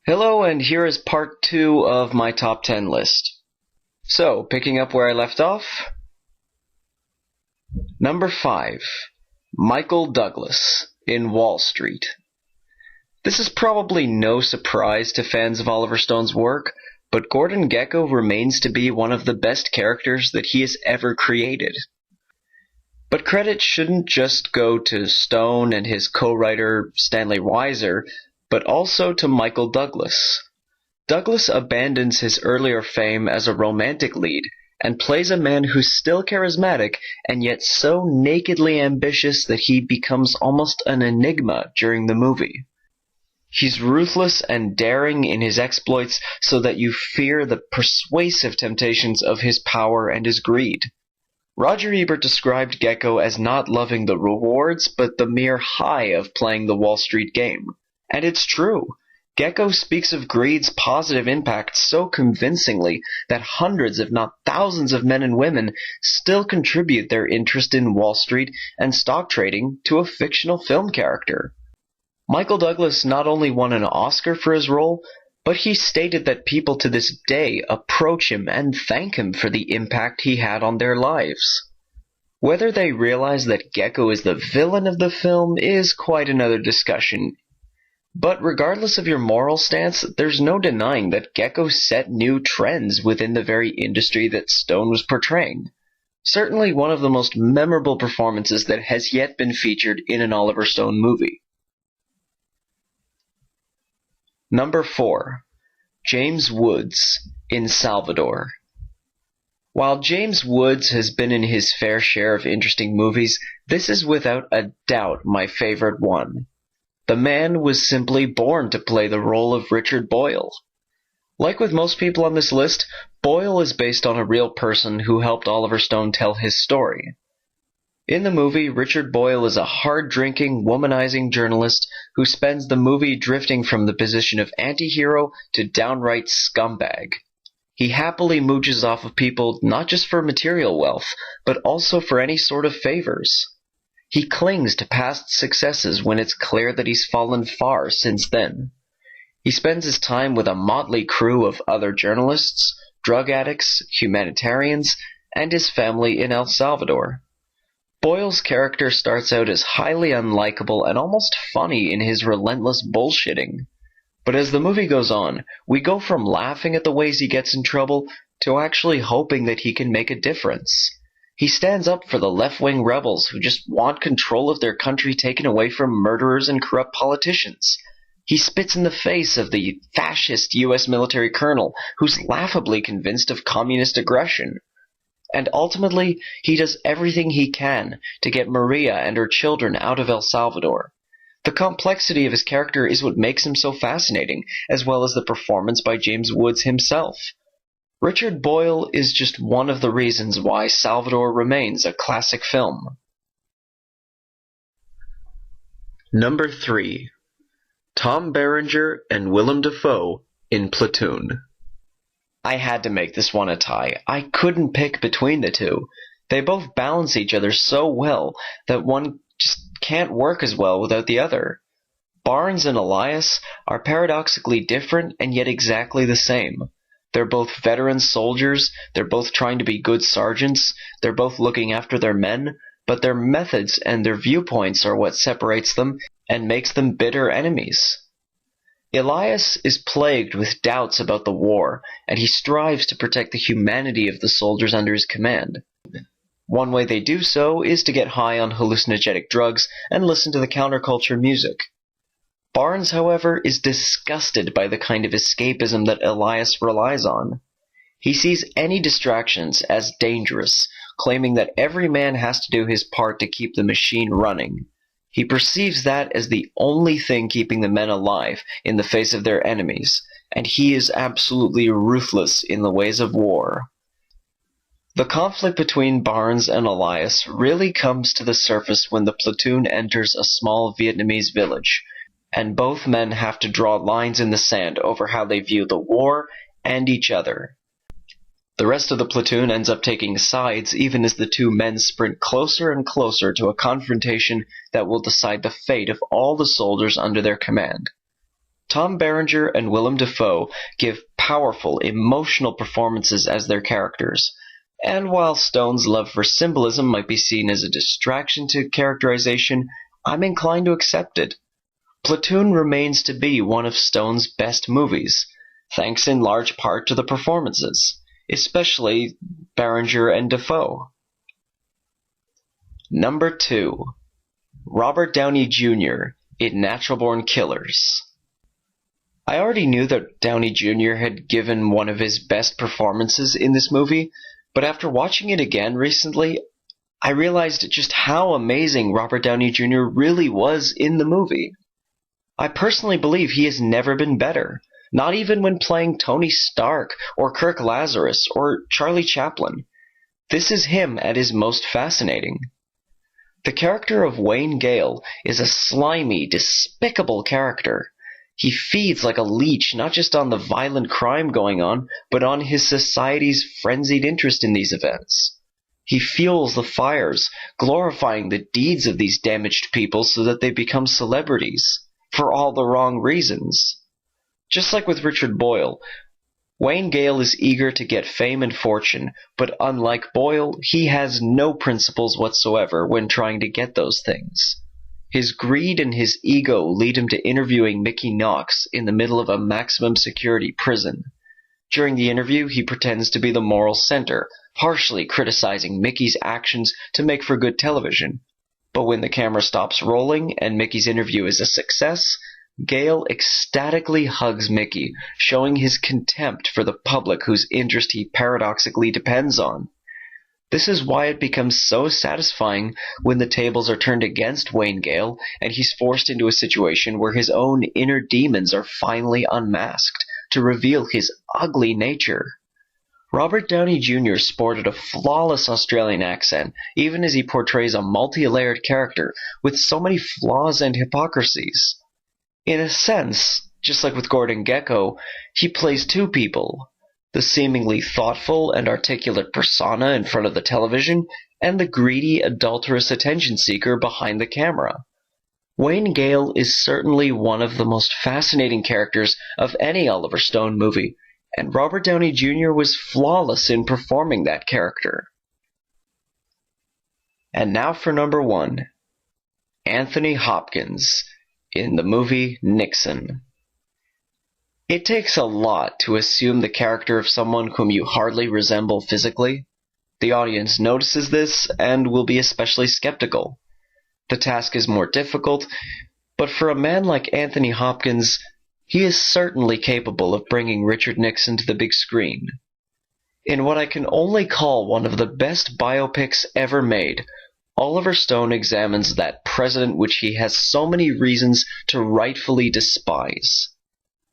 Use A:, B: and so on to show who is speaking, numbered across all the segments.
A: Hello, and here is part 2 of my top 10 list. So, picking up where I left off. Number 5. Michael Douglas in Wall Street. This is probably no surprise to fans of Oliver Stone's work, but Gordon Gekko remains to be one of the best characters that he has ever created. But credit shouldn't just go to Stone and his co-writer Stanley Weiser, but also to Michael Douglas. Douglas abandons his earlier fame as a romantic lead and plays a man who's still charismatic and yet so nakedly ambitious that he becomes almost an enigma during the movie. He's ruthless and daring in his exploits so that you fear the persuasive temptations of his power and his greed. Roger Ebert described Gekko as not loving the rewards but the mere high of playing the Wall Street game. And it's true. Gekko speaks of greed's positive impact so convincingly that hundreds if not thousands of men and women still contribute their interest in Wall Street and stock trading to a fictional film character. Michael Douglas not only won an Oscar for his role, but he stated that people to this day approach him and thank him for the impact he had on their lives. Whether they realize that Gekko is the villain of the film is quite another discussion. But regardless of your moral stance, there's no denying that Gekko set new trends within the very industry that Stone was portraying. Certainly one of the most memorable performances that has yet been featured in an Oliver Stone movie. Number 4. James Woods in Salvador. While James Woods has been in his fair share of interesting movies, this is without a doubt my favorite one. The man was simply born to play the role of Richard Boyle. Like with most people on this list, Boyle is based on a real person who helped Oliver Stone tell his story. In the movie, Richard Boyle is a hard-drinking, womanizing journalist who spends the movie drifting from the position of anti-hero to downright scumbag. He happily mooches off of people not just for material wealth, but also for any sort of favors. He clings to past successes when it's clear that he's fallen far since then. He spends his time with a motley crew of other journalists, drug addicts, humanitarians, and his family in El Salvador. Boyle's character starts out as highly unlikable and almost funny in his relentless bullshitting. But as the movie goes on, we go from laughing at the ways he gets in trouble to actually hoping that he can make a difference. He stands up for the left-wing rebels who just want control of their country taken away from murderers and corrupt politicians. He spits in the face of the fascist U.S. military colonel who's laughably convinced of communist aggression. And ultimately, he does everything he can to get Maria and her children out of El Salvador. The complexity of his character is what makes him so fascinating, as well as the performance by James Woods himself. Richard Boyle is just one of the reasons why Salvador remains a classic film. Number 3. Tom Berenger and Willem Dafoe in Platoon. I had to make this one a tie. I couldn't pick between the two. They both balance each other so well that one just can't work as well without the other. Barnes and Elias are paradoxically different and yet exactly the same. They're both veteran soldiers, they're both trying to be good sergeants, they're both looking after their men, but their methods and their viewpoints are what separates them and makes them bitter enemies. Elias is plagued with doubts about the war, and he strives to protect the humanity of the soldiers under his command. One way they do so is to get high on hallucinogenic drugs and listen to the counterculture music. Barnes, however, is disgusted by the kind of escapism that Elias relies on. He sees any distractions as dangerous, claiming that every man has to do his part to keep the machine running. He perceives that as the only thing keeping the men alive in the face of their enemies, and he is absolutely ruthless in the ways of war. The conflict between Barnes and Elias really comes to the surface when the platoon enters a small Vietnamese village, and both men have to draw lines in the sand over how they view the war and each other. The rest of the platoon ends up taking sides even as the two men sprint closer and closer to a confrontation that will decide the fate of all the soldiers under their command. Tom Berenger and Willem Dafoe give powerful, emotional performances as their characters. And while Stone's love for symbolism might be seen as a distraction to characterization, I'm inclined to accept it. Platoon remains to be one of Stone's best movies, thanks in large part to the performances, especially Berenger and Dafoe. Number 2. Robert Downey Jr. in Natural Born Killers. I already knew that Downey Jr. had given one of his best performances in this movie, but after watching it again recently, I realized just how amazing Robert Downey Jr. really was in the movie. I personally believe he has never been better, not even when playing Tony Stark or Kirk Lazarus or Charlie Chaplin. This is him at his most fascinating. The character of Wayne Gale is a slimy, despicable character. He feeds like a leech not just on the violent crime going on, but on his society's frenzied interest in these events. He fuels the fires, glorifying the deeds of these damaged people so that they become celebrities, for all the wrong reasons. Just like with Richard Boyle, Wayne Gale is eager to get fame and fortune, but unlike Boyle, he has no principles whatsoever when trying to get those things. His greed and his ego lead him to interviewing Mickey Knox in the middle of a maximum security prison. During the interview, he pretends to be the moral center, harshly criticizing Mickey's actions to make for good television. But when the camera stops rolling and Mickey's interview is a success, Gale ecstatically hugs Mickey, showing his contempt for the public whose interest he paradoxically depends on. This is why it becomes so satisfying when the tables are turned against Wayne Gale and he's forced into a situation where his own inner demons are finally unmasked to reveal his ugly nature. Robert Downey Jr. sported a flawless Australian accent, even as he portrays a multi-layered character with so many flaws and hypocrisies. In a sense, just like with Gordon Gekko, he plays two people: the seemingly thoughtful and articulate persona in front of the television, and the greedy, adulterous attention seeker behind the camera. Wayne Gale is certainly one of the most fascinating characters of any Oliver Stone movie, and Robert Downey Jr. was flawless in performing that character. And now for number 1, Anthony Hopkins in the movie Nixon. It takes a lot to assume the character of someone whom you hardly resemble physically. The audience notices this and will be especially skeptical. The task is more difficult, but for a man like Anthony Hopkins, he is certainly capable of bringing Richard Nixon to the big screen. In what I can only call one of the best biopics ever made, Oliver Stone examines that president which he has so many reasons to rightfully despise.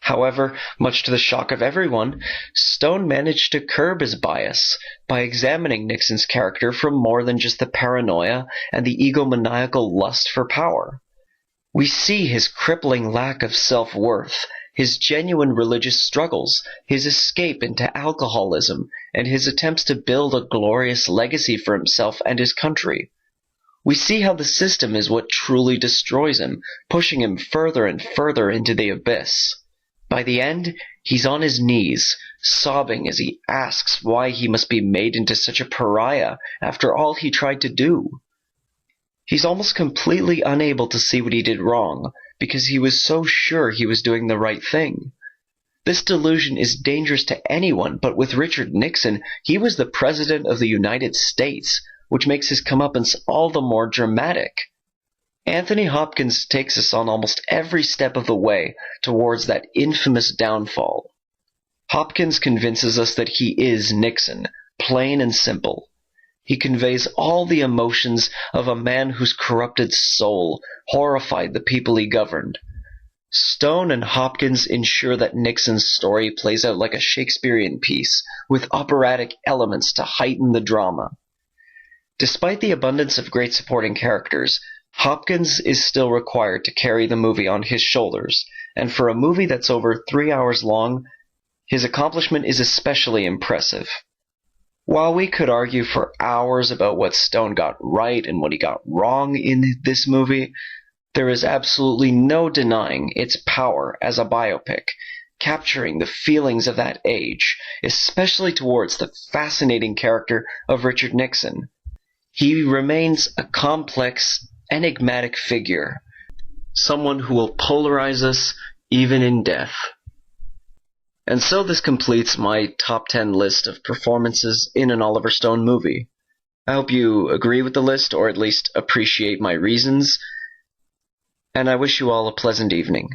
A: However, much to the shock of everyone, Stone managed to curb his bias by examining Nixon's character from more than just the paranoia and the egomaniacal lust for power. We see his crippling lack of self-worth, his genuine religious struggles, his escape into alcoholism, and his attempts to build a glorious legacy for himself and his country. We see how the system is what truly destroys him, pushing him further and further into the abyss. By the end, he's on his knees, sobbing as he asks why he must be made into such a pariah after all he tried to do. He's almost completely unable to see what he did wrong, because he was so sure he was doing the right thing. This delusion is dangerous to anyone, but with Richard Nixon, he was the President of the United States, which makes his comeuppance all the more dramatic. Anthony Hopkins takes us on almost every step of the way towards that infamous downfall. Hopkins convinces us that he is Nixon, plain and simple. He conveys all the emotions of a man whose corrupted soul horrified the people he governed. Stone and Hopkins ensure that Nixon's story plays out like a Shakespearean piece, with operatic elements to heighten the drama. Despite the abundance of great supporting characters, Hopkins is still required to carry the movie on his shoulders, and for a movie that's over 3 hours long, his accomplishment is especially impressive. While we could argue for hours about what Stone got right and what he got wrong in this movie, There is absolutely no denying its power as a biopic, capturing the feelings of that age, especially towards the fascinating character of Richard Nixon. He remains a complex, enigmatic figure, someone who will polarize us even in death. And so this completes my top 10 list of performances in an Oliver Stone movie. I hope you agree with the list, or at least appreciate my reasons, and I wish you all a pleasant evening.